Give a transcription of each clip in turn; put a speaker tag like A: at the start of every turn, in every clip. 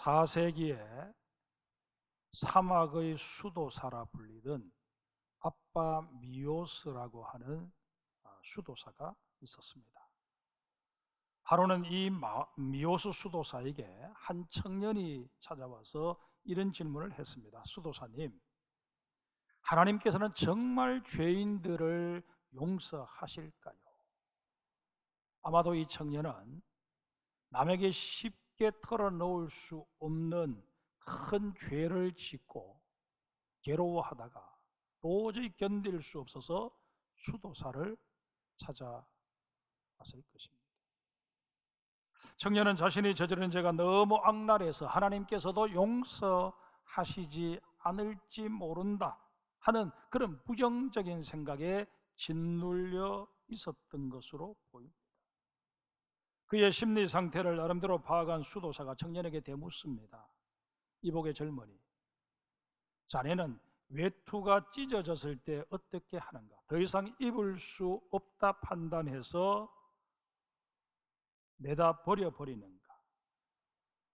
A: 4세기에 사막의 수도사라 불리던 아빠 미오스라고 하는 수도사가 있었습니다. 하루는 이 미오스 수도사에게 한 청년이 찾아와서 이런 질문을 했습니다. 수도사님, 하나님께서는 정말 죄인들을 용서하실까요? 아마도 이 청년은 남에게 쉽게 털어놓을 수 없는 큰 죄를 짓고 괴로워하다가 도저히 견딜 수 없어서 수도사를 찾아왔을 것입니다. 청년은 자신이 저지른 죄가 너무 악랄해서 하나님께서도 용서하시지 않을지 모른다 하는 그런 부정적인 생각에 짓눌려 있었던 것으로 보입니다. 그의 심리 상태를 나름대로 파악한 수도사가 청년에게 대묻습니다. 이복의 젊은이, 자네는 외투가 찢어졌을 때 어떻게 하는가? 더 이상 입을 수 없다 판단해서 내다 버려버리는가?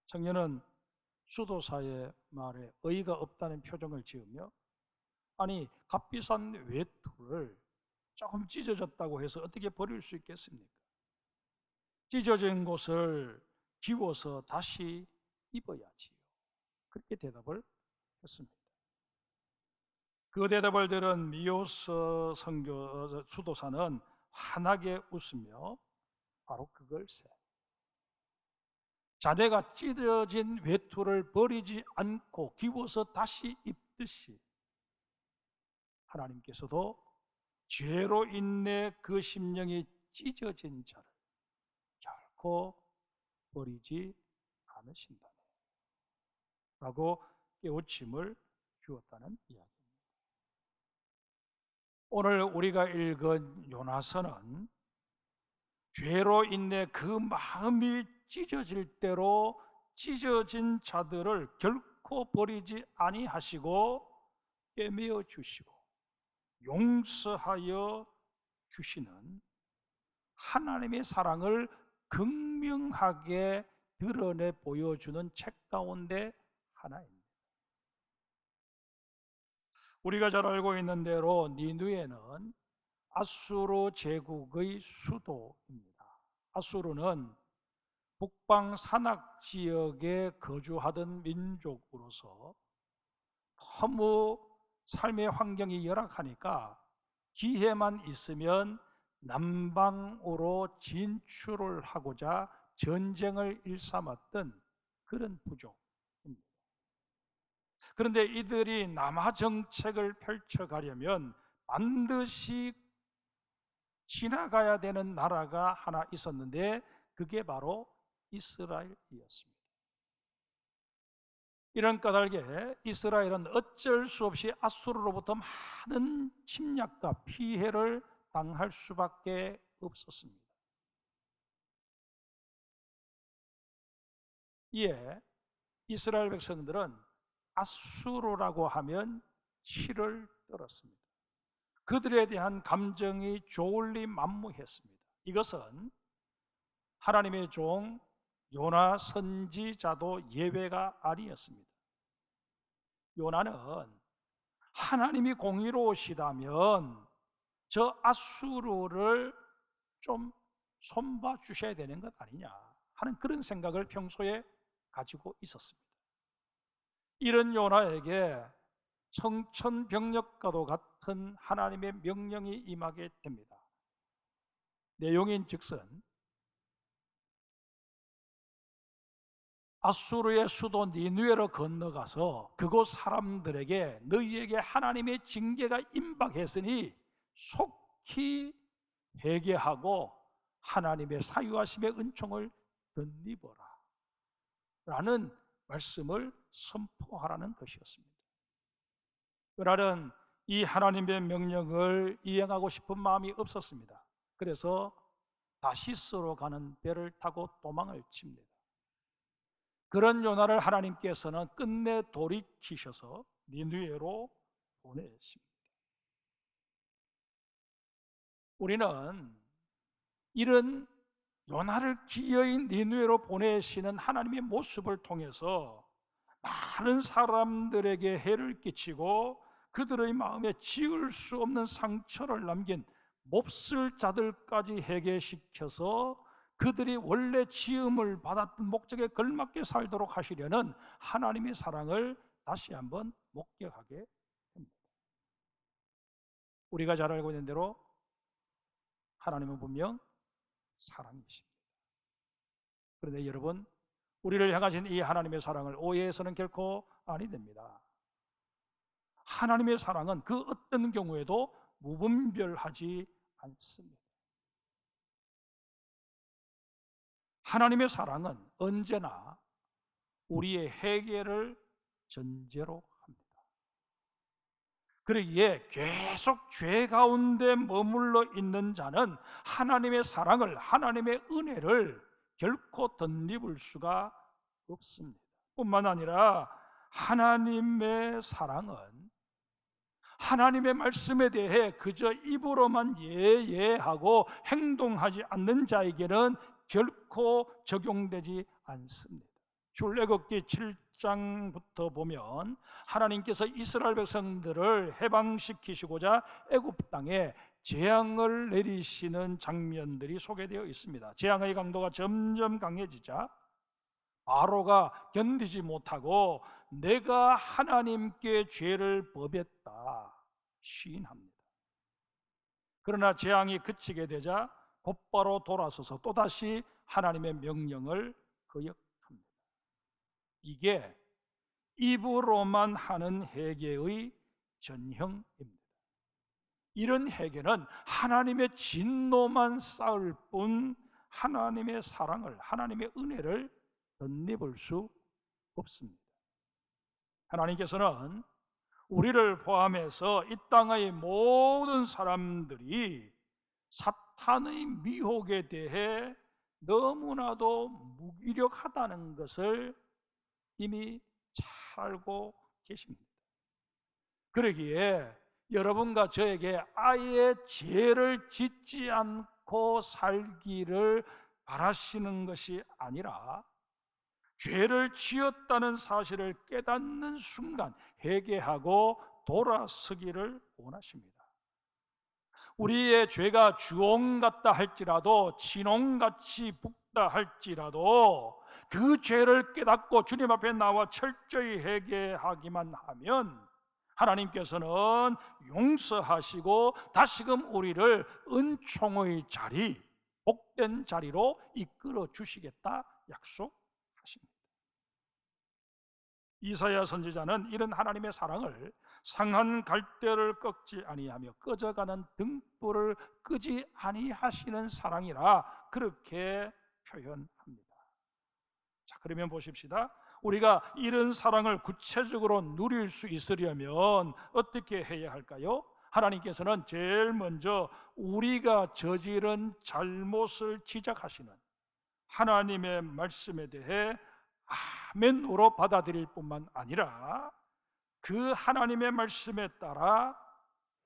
A: 청년은 수도사의 말에 어이가 없다는 표정을 지으며, 아니, 값비싼 외투를 조금 찢어졌다고 해서 어떻게 버릴 수 있겠습니까? 찢어진 곳을 기워서 다시 입어야지요. 그렇게 대답을 했습니다. 그 대답을 들은 미오스 수도사는 환하게 웃으며 바로 그걸세, 자네가 찢어진 외투를 버리지 않고 기워서 다시 입듯이 하나님께서도 죄로 인해 그 심령이 찢어진 자를 결코 버리지 않으신다네 라고 깨우침을 주었다는 이야기입니다. 오늘 우리가 읽은 요나서는 죄로 인해 그 마음이 찢어질 대로 찢어진 자들을 결코 버리지 아니하시고 꿰매어 주시고 용서하여 주시는 하나님의 사랑을 극명하게 드러내 보여주는 책 가운데 하나입니다. 우리가 잘 알고 있는 대로 니느웨는 아수르 제국의 수도입니다. 아수르는 북방 산악 지역에 거주하던 민족으로서 너무 삶의 환경이 열악하니까 기회만 있으면 남방으로 진출을 하고자 전쟁을 일삼았던 그런 부족입니다. 그런데 이들이 남하 정책을 펼쳐가려면 반드시 지나가야 되는 나라가 하나 있었는데 그게 바로 이스라엘이었습니다. 이런 까닭에 이스라엘은 어쩔 수 없이 아수르로부터 많은 침략과 피해를 당할 수밖에 없었습니다. 이에 이스라엘 백성들은 아수르라고 하면 치를 떨었습니다. 그들에 대한 감정이 조울리만무했습니다. 이것은 하나님의 종 요나 선지자도 예외가 아니었습니다. 요나는 하나님이 공의로우시다면 저 아수르를 좀 손봐 주셔야 되는 것 아니냐 하는 그런 생각을 평소에 가지고 있었습니다. 이런 요나에게 청천벽력과도 같은 하나님의 명령이 임하게 됩니다. 내용인즉슨 아수르의 수도 니느웨로 건너가서 그곳 사람들에게 너희에게 하나님의 징계가 임박했으니 속히 회개하고 하나님의 사유하심의 은총을 덧입어라 라는 말씀을 선포하라는 것이었습니다. 요나는 이 하나님의 명령을 이행하고 싶은 마음이 없었습니다. 그래서 다시스로 가는 배를 타고 도망을 칩니다. 그런 요나를 하나님께서는 끝내 돌이키셔서 니느웨로 보내십니다. 우리는 이런 요나를 기어이 니느웨로 보내시는 하나님의 모습을 통해서 많은 사람들에게 해를 끼치고 그들의 마음에 지울 수 없는 상처를 남긴 몹쓸 자들까지 해계시켜서 그들이 원래 지음을 받았던 목적에 걸맞게 살도록 하시려는 하나님의 사랑을 다시 한번 목격하게 됩니다. 우리가 잘 알고 있는 대로 하나님은 분명 사랑이십니다. 그런데 여러분, 우리를 향하신 이 하나님의 사랑을 오해해서는 결코 아니 됩니다. 하나님의 사랑은 그 어떤 경우에도 무분별하지 않습니다. 하나님의 사랑은 언제나 우리의 회개를 전제로 합니다. 그러기에 계속 죄 가운데 머물러 있는 자는 하나님의 사랑을, 하나님의 은혜를 결코 덧입을 수가 없습니다. 뿐만 아니라 하나님의 사랑은 하나님의 말씀에 대해 그저 입으로만 예예하고 행동하지 않는 자에게는 결코 적용되지 않습니다. 출애굽기 7장부터 보면 하나님께서 이스라엘 백성들을 해방시키시고자 애굽 땅에 재앙을 내리시는 장면들이 소개되어 있습니다. 재앙의 강도가 점점 강해지자 바로가 견디지 못하고 내가 하나님께 죄를 범했다 시인합니다. 그러나 재앙이 그치게 되자 곧바로 돌아서서 또다시 하나님의 명령을 거역합니다. 이게 입으로만 하는 회개의 전형입니다. 이런 회개는 하나님의 진노만 쌓을 뿐 하나님의 사랑을, 하나님의 은혜를 덧입을 수 없습니다. 하나님께서는 우리를 포함해서 이 땅의 모든 사람들이 사탄의 미혹에 대해 너무나도 무기력하다는 것을 이미 잘 알고 계십니다. 그러기에 여러분과 저에게 아예 죄를 짓지 않고 살기를 바라시는 것이 아니라 죄를 지었다는 사실을 깨닫는 순간 회개하고 돌아서기를 원하십니다. 우리의 죄가 주홍 같다 할지라도 진홍같이 붓다 할지라도 그 죄를 깨닫고 주님 앞에 나와 철저히 회개하기만 하면 하나님께서는 용서하시고 다시금 우리를 은총의 자리, 복된 자리로 이끌어 주시겠다 약속하십니다. 이사야 선지자는 이런 하나님의 사랑을 상한 갈대를 꺾지 아니하며 꺼져가는 등불을 끄지 아니하시는 사랑이라 그렇게 표현합니다. 자, 그러면 보십시다. 우리가 이런 사랑을 구체적으로 누릴 수 있으려면 어떻게 해야 할까요? 하나님께서는 제일 먼저 우리가 저지른 잘못을 지적하시는 하나님의 말씀에 대해 아멘으로 받아들일 뿐만 아니라 그 하나님의 말씀에 따라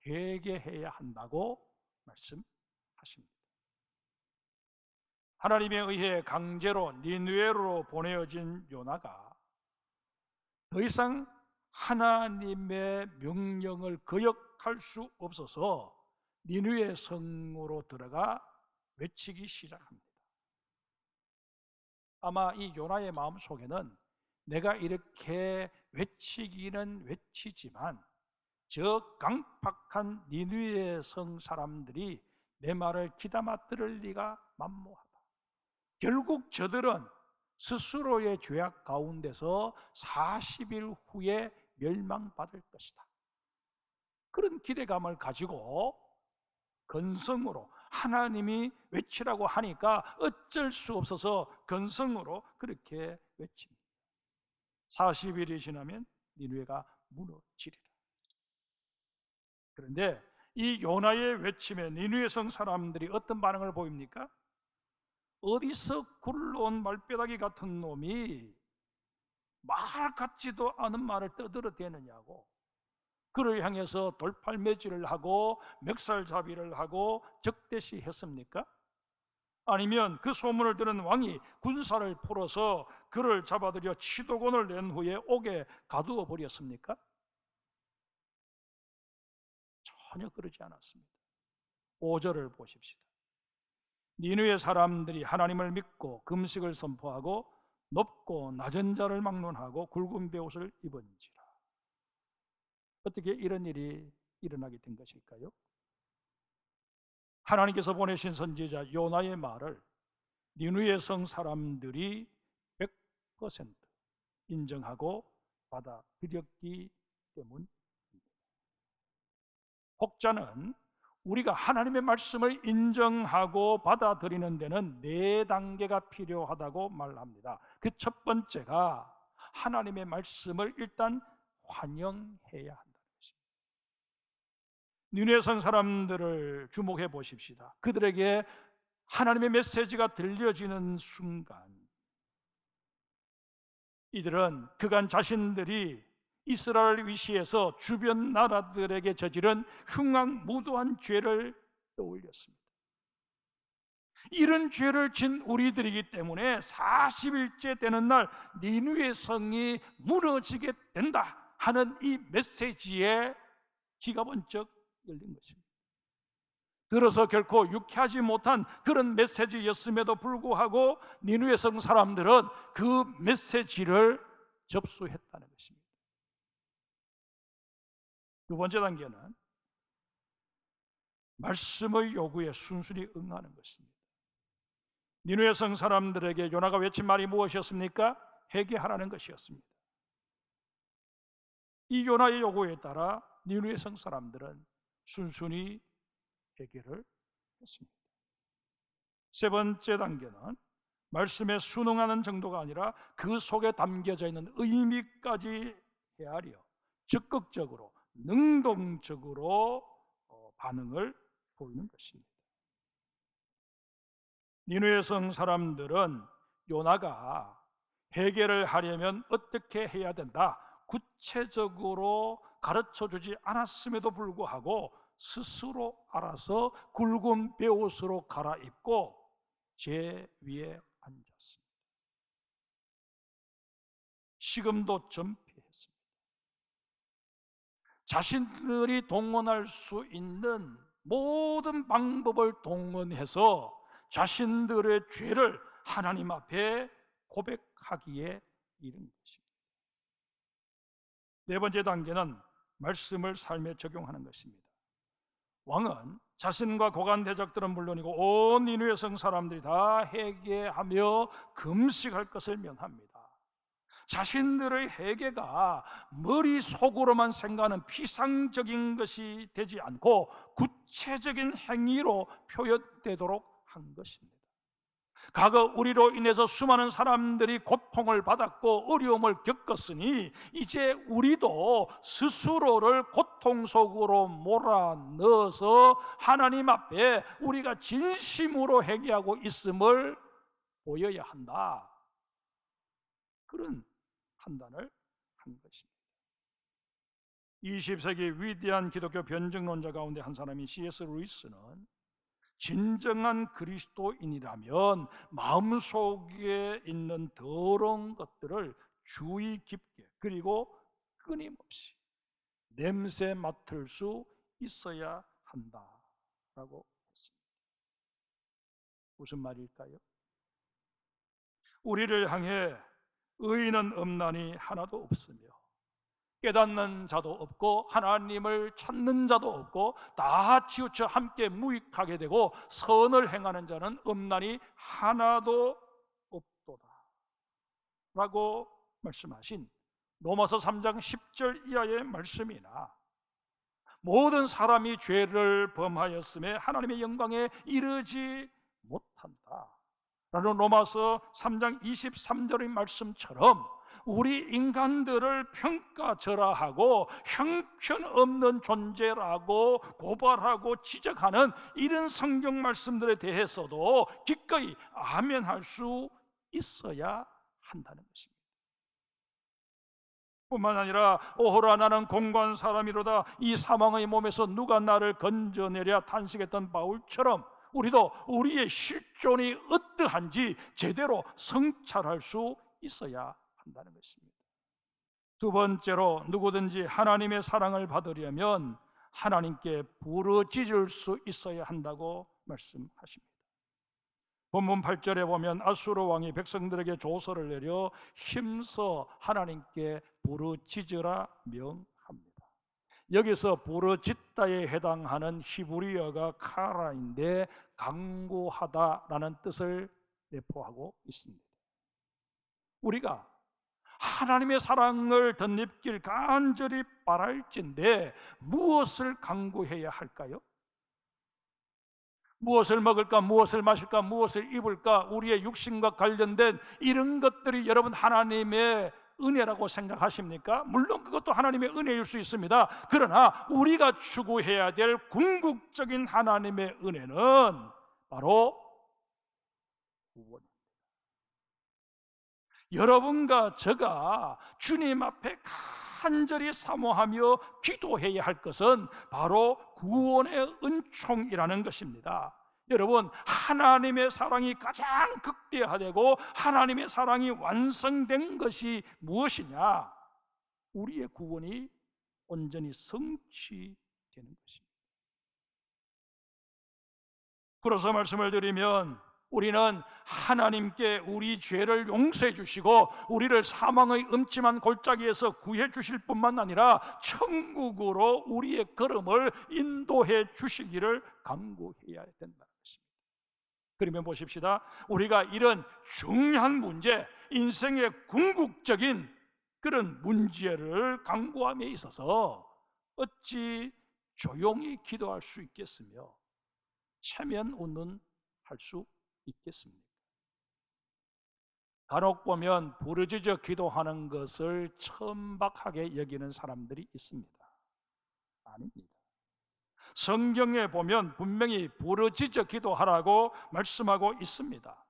A: 회개해야 한다고 말씀하십니다. 하나님에 의해 강제로 니느웨로 보내어진 요나가 더 이상 하나님의 명령을 거역할 수 없어서 니느웨 성으로 들어가 외치기 시작합니다. 아마 이 요나의 마음 속에는 내가 이렇게 외치기는 외치지만 저 강팍한 니느웨 성 사람들이 내 말을 귀담아 들을 리가 만무하다. 결국 저들은 스스로의 죄악 가운데서 40일 후에 멸망받을 것이다. 그런 기대감을 가지고 건성으로 하나님이 외치라고 하니까 어쩔 수 없어서 건성으로 그렇게 외칩니다. 40일이 지나면 니느웨가 무너지리라. 그런데 이 요나의 외침에 니느웨 성 사람들이 어떤 반응을 보입니까? 어디서 굴러온 말뼈다귀 같은 놈이 말 같지도 않은 말을 떠들어대느냐고 그를 향해서 돌팔매질을 하고 멱살잡이를 하고 적대시했습니까? 아니면 그 소문을 들은 왕이 군사를 풀어서 그를 잡아들여 치도곤을 낸 후에 옥에 가두어 버렸습니까? 전혀 그러지 않았습니다. 5절을 보십시다. 니느웨 사람들이 하나님을 믿고 금식을 선포하고 높고 낮은 자를 막론하고 굵은 베옷을 입은지라. 어떻게 이런 일이 일어나게 된 것일까요? 하나님께서 보내신 선지자 요나의 말을 니느웨 성 사람들이 100% 인정하고 받아들였기 때문입니다. 혹자는 우리가 하나님의 말씀을 인정하고 받아들이는 데는 4단계가 필요하다고 말합니다. 그 첫 번째가 하나님의 말씀을 일단 환영해야 한다는 것입니다. 니느웨 성 사람들을 주목해 보십시다. 그들에게 하나님의 메시지가 들려지는 순간 이들은 그간 자신들이 이스라엘을 위시해서 주변 나라들에게 저지른 흉악무도한 죄를 떠올렸습니다. 이런 죄를 진 우리들이기 때문에 40일째 되는 날 니느웨 성이 무너지게 된다 하는 이 메시지에 귀가 번쩍 열린 것입니다. 들어서 결코 유쾌하지 못한 그런 메시지였음에도 불구하고 니느웨 성 사람들은 그 메시지를 접수했다는 것입니다. 두 번째 단계는 말씀의 요구에 순순히 응하는 것입니다. 니느웨 성 사람들에게 요나가 외친 말이 무엇이었습니까? 회개하라는 것이었습니다. 이 요나의 요구에 따라 니느웨 성 사람들은 순순히 회개를 했습니다. 세 번째 단계는 말씀에 순응하는 정도가 아니라 그 속에 담겨져 있는 의미까지 헤아려 적극적으로 능동적으로 반응을 보이는 것입니다. 니느웨 성 사람들은 요나가 회개를 하려면 어떻게 해야 된다 구체적으로 가르쳐주지 않았음에도 불구하고 스스로 알아서 굵은 베옷으로 갈아입고 제 위에 앉았습니다. 식음도 전폐했습니다. 자신들이 동원할 수 있는 모든 방법을 동원해서 자신들의 죄를 하나님 앞에 고백하기에 이른 것입니다. 네 번째 단계는 말씀을 삶에 적용하는 것입니다. 왕은 자신과 고관 대적들은 물론이고 온 니느웨 성 사람들이 다 회개하며 금식할 것을 명합니다. 자신들의 회개가 머릿속으로만 생각하는 피상적인 것이 되지 않고 구체적인 행위로 표현되도록 한 것입니다. 과거 우리로 인해서 수많은 사람들이 고통을 받았고 어려움을 겪었으니 이제 우리도 스스로를 고통 속으로 몰아넣어서 하나님 앞에 우리가 진심으로 회개하고 있음을 보여야 한다. 그런 판단을 한 것입니다. 20세기 위대한 기독교 변증론자 가운데 한 사람인 C.S. 루이스는 진정한 그리스도인이라면 마음속에 있는 더러운 것들을 주의 깊게 그리고 끊임없이 냄새 맡을 수 있어야 한다라고 했습니다. 무슨 말일까요? 우리를 향해 의인은 없나니 하나도 없으며 깨닫는 자도 없고 하나님을 찾는 자도 없고 다 치우쳐 함께 무익하게 되고 선을 행하는 자는 없나니 하나도 없도다 라고 말씀하신 로마서 3장 10절 이하의 말씀이나 모든 사람이 죄를 범하였음에 하나님의 영광에 이르지 못한다 라는 로마서 3장 23절의 말씀처럼 우리 인간들을 평가절하하고 형편없는 존재라고 고발하고 지적하는 이런 성경 말씀들에 대해서도 기꺼이 아멘할 수 있어야 한다는 것입니다. 뿐만 아니라 오호라 나는 공고한 사람이로다 이 사망의 몸에서 누가 나를 건져내랴 탄식했던 바울처럼 우리도 우리의 실존이 어떠한지 제대로 성찰할 수 있어야 한다는 것입니다. 두 번째로, 누구든지 하나님의 사랑을 받으려면 하나님께 부르짖을 수 있어야 한다고 말씀하십니다. 본문 8절에 보면 아수르 왕이 백성들에게 조서를 내려 힘써 하나님께 부르짖으라 명합니다. 여기서 부르짖다에 해당하는 히브리어가 카라인데 간구하다라는 뜻을 내포하고 있습니다. 우리가 하나님의 사랑을 덧입길 간절히 바랄진데 무엇을 간구해야 할까요? 무엇을 먹을까, 무엇을 마실까, 무엇을 입을까, 우리의 육신과 관련된 이런 것들이 여러분 하나님의 은혜라고 생각하십니까? 물론 그것도 하나님의 은혜일 수 있습니다. 그러나 우리가 추구해야 될 궁극적인 하나님의 은혜는 바로 구원입니다. 여러분과 제가 주님 앞에 간절히 사모하며 기도해야 할 것은 바로 구원의 은총이라는 것입니다. 여러분, 하나님의 사랑이 가장 극대화되고 하나님의 사랑이 완성된 것이 무엇이냐? 우리의 구원이 온전히 성취되는 것입니다. 그래서 말씀을 드리면 우리는 하나님께 우리 죄를 용서해 주시고 우리를 사망의 음침한 골짜기에서 구해 주실 뿐만 아니라 천국으로 우리의 걸음을 인도해 주시기를 간구해야 된다는 것입니다. 그러면 보십시다. 우리가 이런 중요한 문제, 인생의 궁극적인 그런 문제를 간구함에 있어서 어찌 조용히 기도할 수 있겠으며 체면 운운할 수 있겠습니까? 간혹 보면 부르짖어 기도하는 것을 천박하게 여기는 사람들이 있습니다. 아닙니다. 성경에 보면 분명히 부르짖어 기도하라고 말씀하고 있습니다.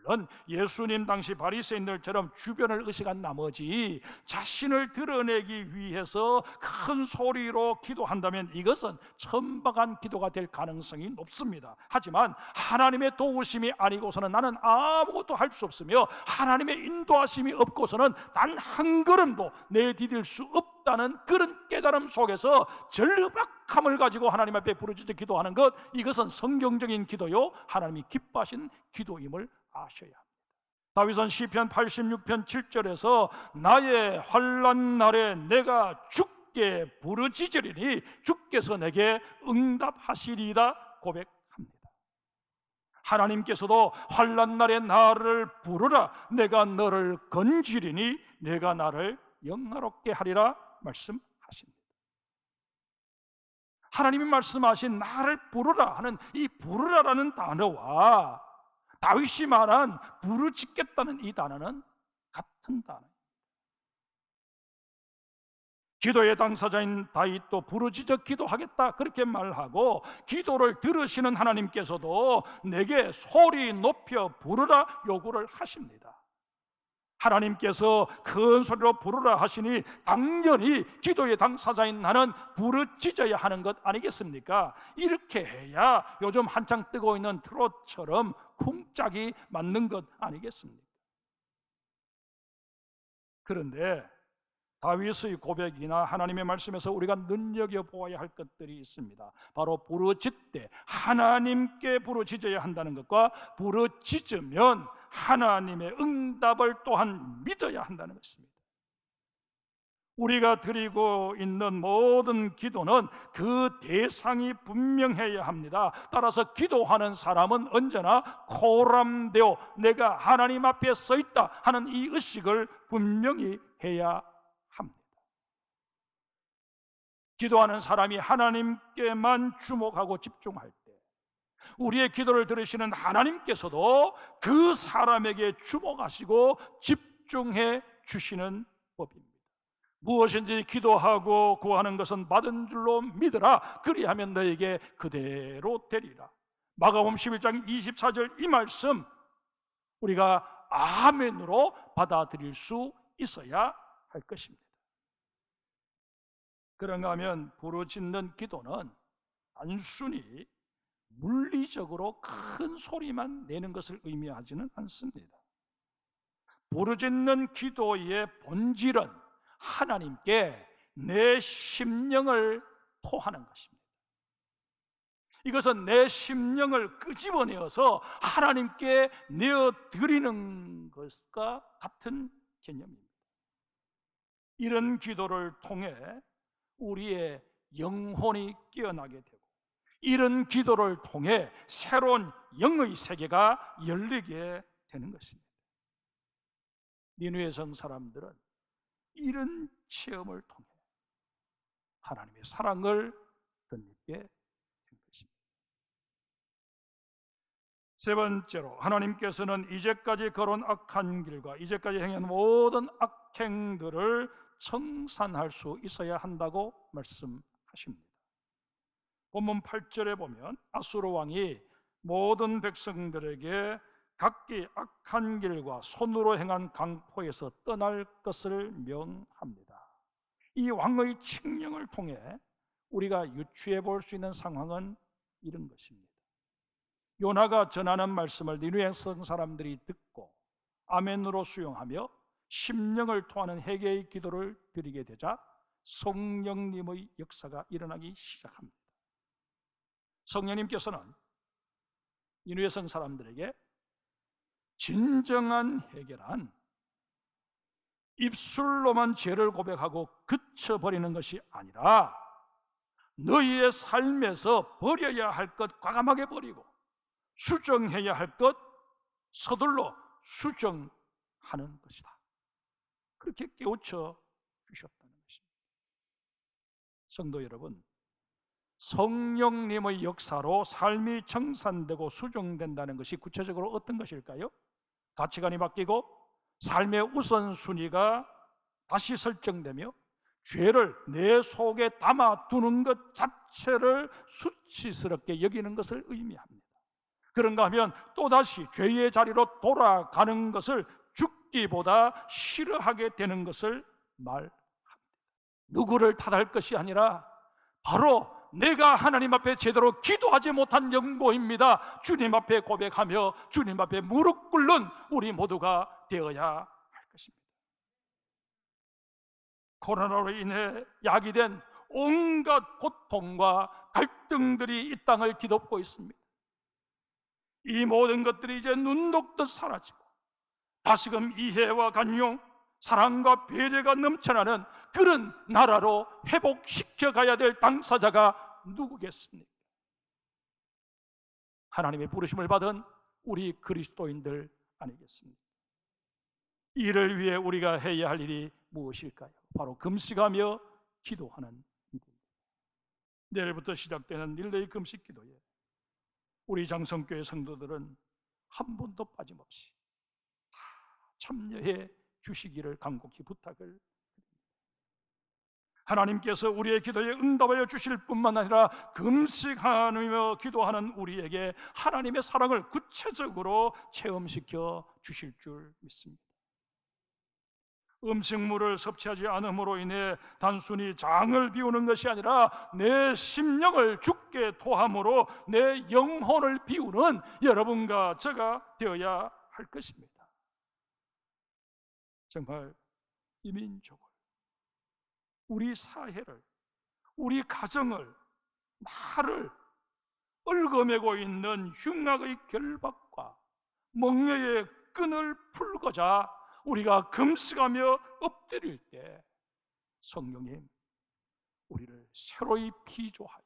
A: 물론 예수님 당시 바리새인들처럼 주변을 의식한 나머지 자신을 드러내기 위해서 큰 소리로 기도한다면 이것은 천박한 기도가 될 가능성이 높습니다. 하지만 하나님의 도우심이 아니고서는 나는 아무것도 할 수 없으며 하나님의 인도하심이 없고서는 단 한 걸음도 내디딜 수 없다는 그런 깨달음 속에서 절박함을 가지고 하나님 앞에 부르짖어 기도하는 것, 이것은 성경적인 기도요 하나님이 기뻐하신 기도임을 아셔야 합니다. 다윗은 시편 86편 7절에서 나의 환난 날에 내가 주께 부르짖으리니 주께서 내게 응답하시리이다 고백합니다. 하나님께서도 환난 날에 나를 부르라 내가 너를 건지리니 내가 나를 영화롭게 하리라 말씀하십니다. 하나님이 말씀하신 나를 부르라 하는 이 부르라라는 단어와 다윗이 말한 부르짖겠다는 이 단어는 같은 단어입니다. 기도의 당사자인 다윗도 부르짖어 기도하겠다 그렇게 말하고 기도를 들으시는 하나님께서도 내게 소리 높여 부르라 요구를 하십니다. 하나님께서 큰 소리로 부르라 하시니 당연히 기도의 당사자인 나는 부르짖어야 하는 것 아니겠습니까? 이렇게 해야 요즘 한창 뜨고 있는 트롯처럼 쿵짝이 맞는 것 아니겠습니까? 그런데 다윗의 고백이나 하나님의 말씀에서 우리가 눈여겨보아야 할 것들이 있습니다. 바로 부르짖되 하나님께 부르짖어야 한다는 것과 부르짖으면 하나님의 응답을 또한 믿어야 한다는 것입니다. 우리가 드리고 있는 모든 기도는 그 대상이 분명해야 합니다. 따라서 기도하는 사람은 언제나 코람되어 내가 하나님 앞에 서 있다 하는 이 의식을 분명히 해야 합니다. 기도하는 사람이 하나님께만 주목하고 집중할 때 우리의 기도를 들으시는 하나님께서도 그 사람에게 주목하시고 집중해 주시는 법입니다. 무엇인지 기도하고 구하는 것은 받은 줄로 믿으라. 그리하면 너에게 그대로 되리라. 마가복음 11장 24절 이 말씀 우리가 아멘으로 받아들일 수 있어야 할 것입니다. 그런가 하면 부르짖는 기도는 단순히 물리적으로 큰 소리만 내는 것을 의미하지는 않습니다. 부르짖는 기도의 본질은 하나님께 내 심령을 토하는 것입니다. 이것은 내 심령을 끄집어내어서 하나님께 내어드리는 것과 같은 개념입니다. 이런 기도를 통해 우리의 영혼이 깨어나게 되고, 이런 기도를 통해 새로운 영의 세계가 열리게 되는 것입니다. 니느웨 성 사람들은 이런 체험을 통해 하나님의 사랑을 덧입게 된 것입니다. 세 번째로, 하나님께서는 이제까지 걸어온 악한 길과 이제까지 행한 모든 악행들을 청산할 수 있어야 한다고 말씀하십니다. 본문 8절에 보면 아수르 왕이 모든 백성들에게 각기 악한 길과 손으로 행한 강포에서 떠날 것을 명합니다. 이 왕의 칙령을 통해 우리가 유추해 볼 수 있는 상황은 이런 것입니다. 요나가 전하는 말씀을 니느웨 성 사람들이 듣고 아멘으로 수용하며 심령을 토하는 회개의 기도를 드리게 되자 성령님의 역사가 일어나기 시작합니다. 성령님께서는 니느웨 성 사람들에게 진정한 회개란 입술로만 죄를 고백하고 그쳐버리는 것이 아니라 너희의 삶에서 버려야 할 것 과감하게 버리고 수정해야 할 것 서둘러 수정하는 것이다. 그렇게 깨우쳐 주셨다는 것입니다. 성도 여러분, 성령님의 역사로 삶이 청산되고 수정된다는 것이 구체적으로 어떤 것일까요? 가치관이 바뀌고 삶의 우선순위가 다시 설정되며 죄를 내 속에 담아두는 것 자체를 수치스럽게 여기는 것을 의미합니다. 그런가 하면 또다시 죄의 자리로 돌아가는 것을 죽기보다 싫어하게 되는 것을 말합니다. 누구를 탓할 것이 아니라 바로 내가 하나님 앞에 제대로 기도하지 못한 연고입니다. 주님 앞에 고백하며 주님 앞에 무릎 꿇는 우리 모두가 되어야 할 것입니다. 코로나로 인해 야기된 온갖 고통과 갈등들이 이 땅을 뒤덮고 있습니다. 이 모든 것들이 이제 눈 녹듯 사라지고 다시금 이해와 간용, 사랑과 배려가 넘쳐나는 그런 나라로 회복시켜 가야 될 당사자가 누구겠습니까? 하나님의 부르심을 받은 우리 그리스도인들 아니겠습니까? 이를 위해 우리가 해야 할 일이 무엇일까요? 바로 금식하며 기도하는 일입니다. 내일부터 시작되는 릴레이 금식 기도에 우리 장성교회 성도들은 한 번도 빠짐없이 참여해 주시기를 간곡히 부탁을 드립니다. 하나님께서 우리의 기도에 응답하여 주실 뿐만 아니라 금식하며 기도하는 우리에게 하나님의 사랑을 구체적으로 체험시켜 주실 줄 믿습니다. 음식물을 섭취하지 않음으로 인해 단순히 장을 비우는 것이 아니라 내 심령을 죽게 토함으로 내 영혼을 비우는 여러분과 제가 되어야 할 것입니다. 정말 이 민족을, 우리 사회를, 우리 가정을, 나를 얽어매고 있는 흉악의 결박과 멍에의 끈을 풀고자 우리가 금식하며 엎드릴 때 성령님, 우리를 새로이 피조하여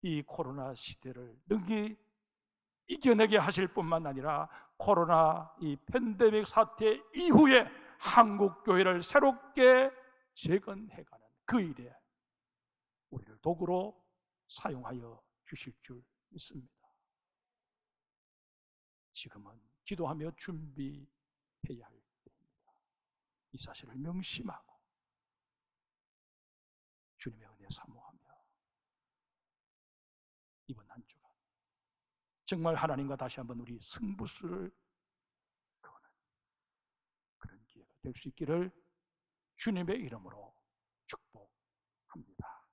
A: 이 코로나 시대를 능히 이겨내게 하실 뿐만 아니라 코로나 이 팬데믹 사태 이후에 한국 교회를 새롭게 재건해가는 그 일에 우리를 도구로 사용하여 주실 줄 믿습니다. 지금은 기도하며 준비해야 할 때입니다. 이 사실을 명심하고 주님의 은혜 사모하며 이번 한 주간 정말 하나님과 다시 한번 우리 승부수를 거는 그런 기회가 될 수 있기를 주님의 이름으로 축복합니다.